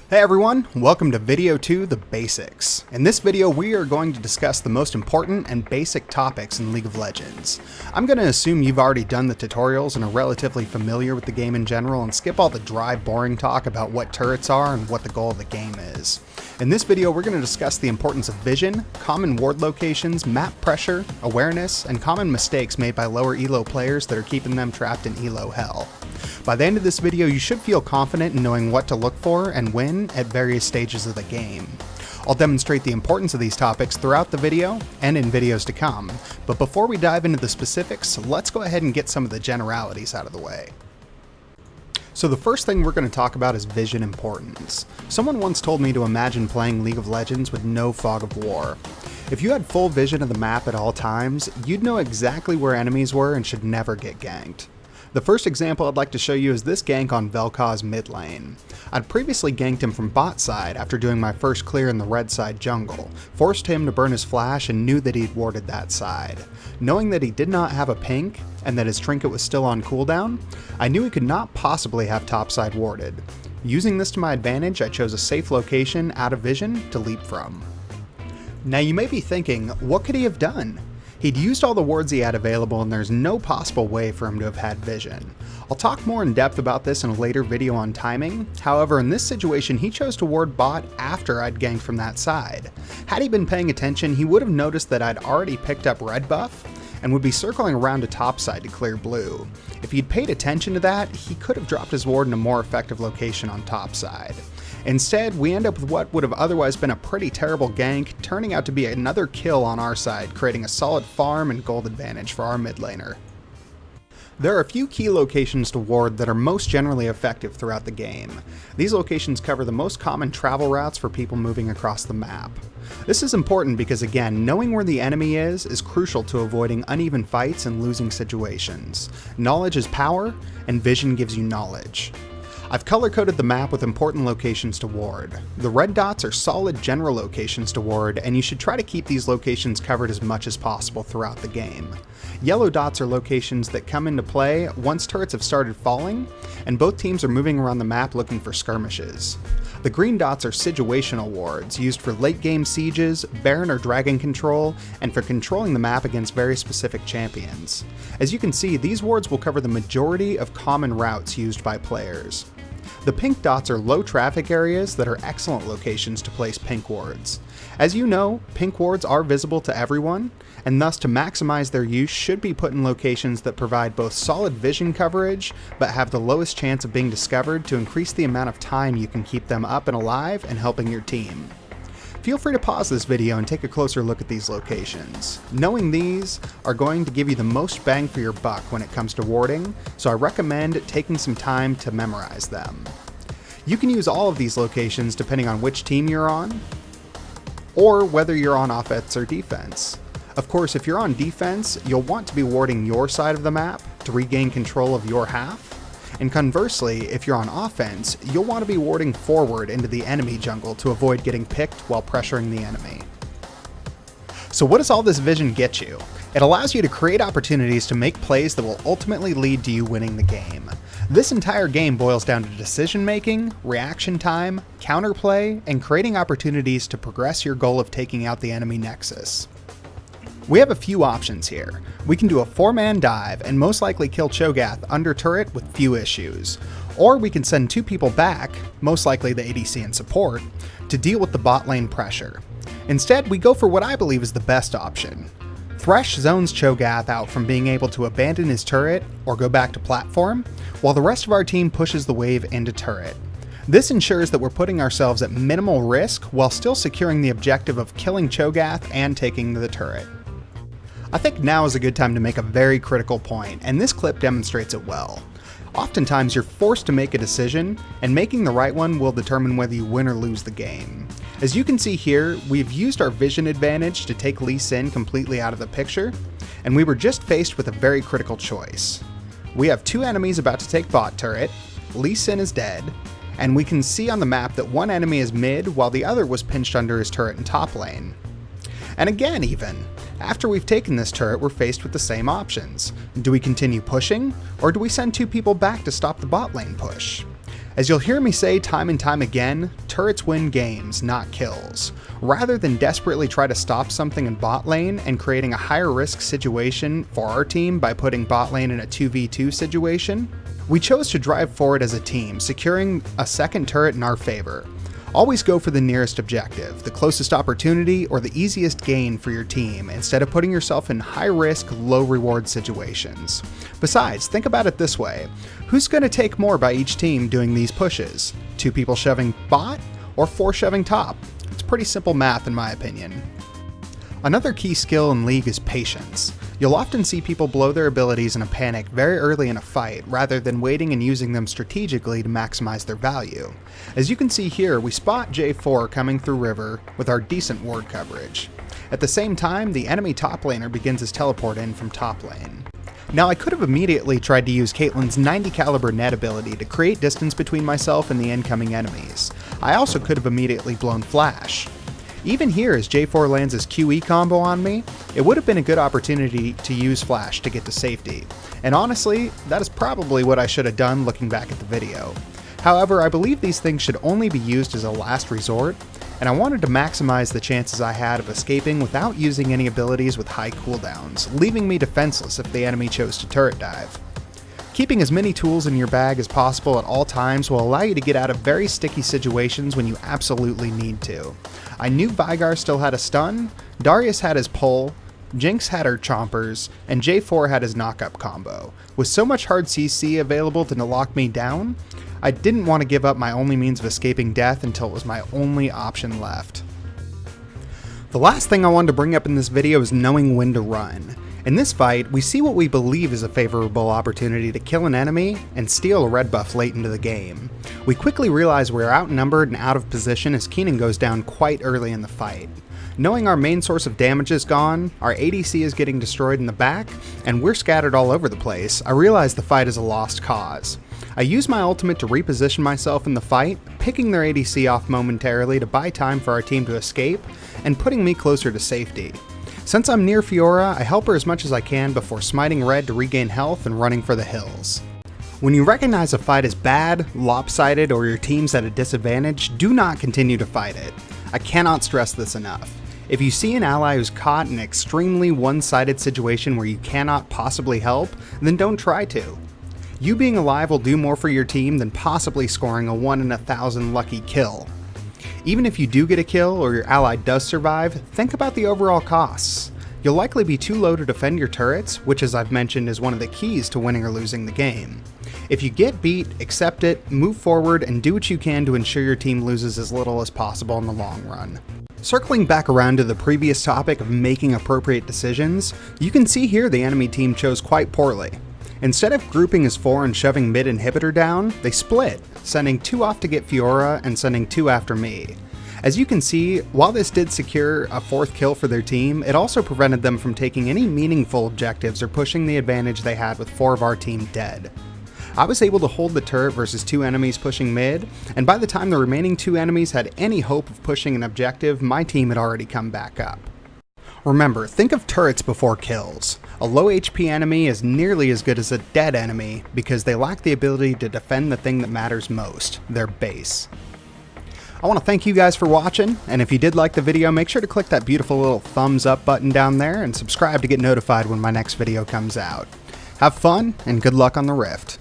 Hey everyone, welcome to Video 2, The Basics. In this video, we are going to discuss the most important and basic topics in League of Legends. I'm going to assume you've already done the tutorials and are relatively familiar with the game in general and skip all the dry, boring talk about what turrets are and what the goal of the game is. In this video, we're going to discuss the importance of vision, common ward locations, map pressure, awareness, and common mistakes made by lower elo players that are keeping them trapped in elo hell. By the end of this video, you should feel confident in knowing what to look for and when at various stages of the game. I'll demonstrate the importance of these topics throughout the video and in videos to come, but before we dive into the specifics, let's go ahead and get some of the generalities out of the way. So the first thing we're going to talk about is vision importance. Someone once told me to imagine playing League of Legends with no fog of war. If you had full vision of the map at all times, you'd know exactly where enemies were and should never get ganked. The first example I'd like to show you is this gank on Vel'Koz mid lane. I'd previously ganked him from bot side after doing my first clear in the red side jungle, forced him to burn his flash and knew that he'd warded that side. Knowing that he did not have a pink and that his trinket was still on cooldown, I knew he could not possibly have topside warded. Using this to my advantage, I chose a safe location out of vision to leap from. Now you may be thinking, what could he have done? He'd used all the wards he had available and there's no possible way for him to have had vision. I'll talk more in depth about this in a later video on timing, however in this situation he chose to ward bot after I'd ganked from that side. Had he been paying attention, he would have noticed that I'd already picked up red buff and would be circling around to top side to clear blue. If he'd paid attention to that, he could have dropped his ward in a more effective location on top side. Instead, we end up with what would have otherwise been a pretty terrible gank, turning out to be another kill on our side, creating a solid farm and gold advantage for our mid laner. There are a few key locations to ward that are most generally effective throughout the game. These locations cover the most common travel routes for people moving across the map. This is important because again, knowing where the enemy is crucial to avoiding uneven fights and losing situations. Knowledge is power, and vision gives you knowledge. I've color-coded the map with important locations to ward. The red dots are solid general locations to ward, and you should try to keep these locations covered as much as possible throughout the game. Yellow dots are locations that come into play once turrets have started falling, and both teams are moving around the map looking for skirmishes. The green dots are situational wards, used for late game sieges, Baron or Dragon control, and for controlling the map against very specific champions. As you can see, these wards will cover the majority of common routes used by players. The pink dots are low traffic areas that are excellent locations to place pink wards. As you know, pink wards are visible to everyone, and thus to maximize their use should be put in locations that provide both solid vision coverage, but have the lowest chance of being discovered to increase the amount of time you can keep them up and alive and helping your team. Feel free to pause this video and take a closer look at these locations. Knowing these are going to give you the most bang for your buck when it comes to warding, so I recommend taking some time to memorize them. You can use all of these locations depending on which team you're on, or whether you're on offense or defense. Of course, if you're on defense, you'll want to be warding your side of the map to regain control of your half. And conversely, if you're on offense, you'll want to be warding forward into the enemy jungle to avoid getting picked while pressuring the enemy. So what does all this vision get you? It allows you to create opportunities to make plays that will ultimately lead to you winning the game. This entire game boils down to decision making, reaction time, counterplay, and creating opportunities to progress your goal of taking out the enemy nexus. We have a few options here. We can do a 4-man dive and most likely kill Cho'Gath under turret with few issues. Or we can send 2 people back, most likely the ADC and support, to deal with the bot lane pressure. Instead, we go for what I believe is the best option. Thresh zones Cho'Gath out from being able to abandon his turret or go back to platform, while the rest of our team pushes the wave into turret. This ensures that we're putting ourselves at minimal risk while still securing the objective of killing Cho'Gath and taking the turret. I think now is a good time to make a very critical point, and this clip demonstrates it well. Oftentimes you're forced to make a decision, and making the right one will determine whether you win or lose the game. As you can see here, we've used our vision advantage to take Lee Sin completely out of the picture, and we were just faced with a very critical choice. We have 2 enemies about to take bot turret, Lee Sin is dead, and we can see on the map that one enemy is mid while the other was pinched under his turret in top lane. And again even, after we've taken this turret, we're faced with the same options. Do we continue pushing, or do we send 2 people back to stop the bot lane push? As you'll hear me say time and time again, turrets win games, not kills. Rather than desperately try to stop something in bot lane and creating a higher risk situation for our team by putting bot lane in a 2v2 situation, we chose to drive forward as a team, securing a second turret in our favor. Always go for the nearest objective, the closest opportunity, or the easiest gain for your team, instead of putting yourself in high-risk, low-reward situations. Besides, think about it this way. Who's going to take more by each team doing these pushes? 2 people shoving bot, or 4 shoving top? It's pretty simple math in my opinion. Another key skill in League is patience. You'll often see people blow their abilities in a panic very early in a fight, rather than waiting and using them strategically to maximize their value. As you can see here, we spot J4 coming through river with our decent ward coverage. At the same time, the enemy top laner begins his teleport in from top lane. Now I could have immediately tried to use Caitlyn's 90 caliber net ability to create distance between myself and the incoming enemies. I also could have immediately blown flash. Even here, as J4 lands his QE combo on me, it would have been a good opportunity to use flash to get to safety. And honestly, that is probably what I should have done looking back at the video. However, I believe these things should only be used as a last resort, and I wanted to maximize the chances I had of escaping without using any abilities with high cooldowns, leaving me defenseless if the enemy chose to turret dive. Keeping as many tools in your bag as possible at all times will allow you to get out of very sticky situations when you absolutely need to. I knew Veigar still had a stun, Darius had his pull, Jinx had her chompers, and J4 had his knock-up combo. With so much hard CC available to lock me down, I didn't want to give up my only means of escaping death until it was my only option left. The last thing I wanted to bring up in this video is knowing when to run. In this fight, we see what we believe is a favorable opportunity to kill an enemy and steal a red buff late into the game. We quickly realize we're outnumbered and out of position as Kennen goes down quite early in the fight. Knowing our main source of damage is gone, our ADC is getting destroyed in the back, and we're scattered all over the place, I realize the fight is a lost cause. I use my ultimate to reposition myself in the fight, picking their ADC off momentarily to buy time for our team to escape, and putting me closer to safety. Since I'm near Fiora, I help her as much as I can before smiting red to regain health and running for the hills. When you recognize a fight is bad, lopsided, or your team's at a disadvantage, do not continue to fight it. I cannot stress this enough. If you see an ally who's caught in an extremely one-sided situation where you cannot possibly help, then don't try to. You being alive will do more for your team than possibly scoring a 1 in 1,000 lucky kill. Even if you do get a kill or your ally does survive, think about the overall costs. You'll likely be too low to defend your turrets, which as I've mentioned is one of the keys to winning or losing the game. If you get beat, accept it, move forward, and do what you can to ensure your team loses as little as possible in the long run. Circling back around to the previous topic of making appropriate decisions, you can see here the enemy team chose quite poorly. Instead of grouping as 4 and shoving mid inhibitor down, they split, sending 2 off to get Fiora and sending 2 after me. As you can see, while this did secure a 4th kill for their team, it also prevented them from taking any meaningful objectives or pushing the advantage they had with 4 of our team dead. I was able to hold the turret versus 2 enemies pushing mid, and by the time the remaining 2 enemies had any hope of pushing an objective, my team had already come back up. Remember, think of turrets before kills. A low HP enemy is nearly as good as a dead enemy because they lack the ability to defend the thing that matters most, their base. I want to thank you guys for watching, and if you did like the video, make sure to click that beautiful little thumbs up button down there and subscribe to get notified when my next video comes out. Have fun, and good luck on the Rift.